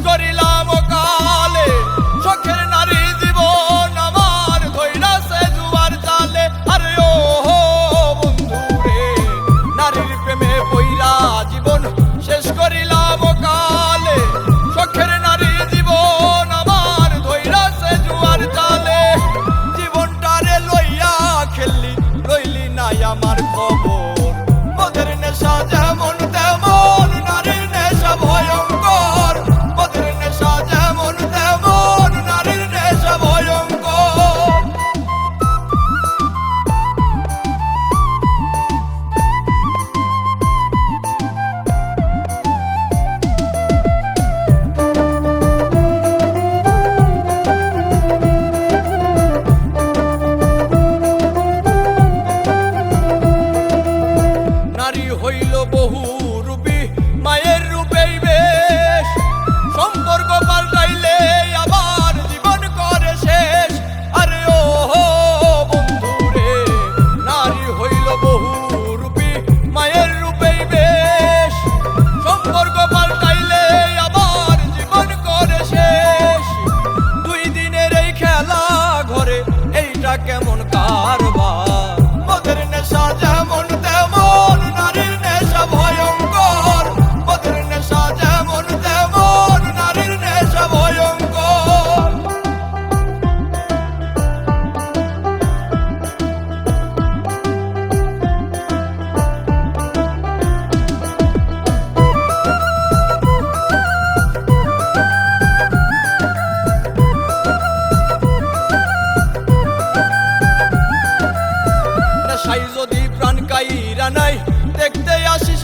করিলাম কালে শখের নারী জীবন আমার ধইরাছে জুয়ার জালে। আরে ও বন্ধু রে, নারীর প্রেমে পইরা জীবন শেষ করিলাম কালে শখের নারী জীবন আমার ধইরাছে জুয়ার জালে। জীবনটারে লইয়া খেললি রইলি নাই আমার খবর, মদের নেশা যেমন তেমন নারীর নেশা ভয়ঙ্কর, মদের নেশা যেমন তেমন নারীর নেশা ভয়ঙ্কর। নারী হইল বহু রূপী মায়ের রূপেই বেশ, সম্পর্ক পাল্টাইলে আবার জীবন করে শেষ। আরে ও বন্ধু রে, নারী হইল বহু রূপী মায়ের রূপেই বেশ, সম্পর্ক পাল্টাইলে আবার জীবন করে শেষ। দুই দিনের এই খেলা ঘরে এইটা কেমন কারবার, মদের নেশা যেমন তেমন নারীর নেশা ভয়ঙ্কর, মদের নেশা যেমন তেমন নারীর নেশা ভয়ঙ্কর। নেশাই যদি প্রাণ কাইরা নাই দেখতে আসিস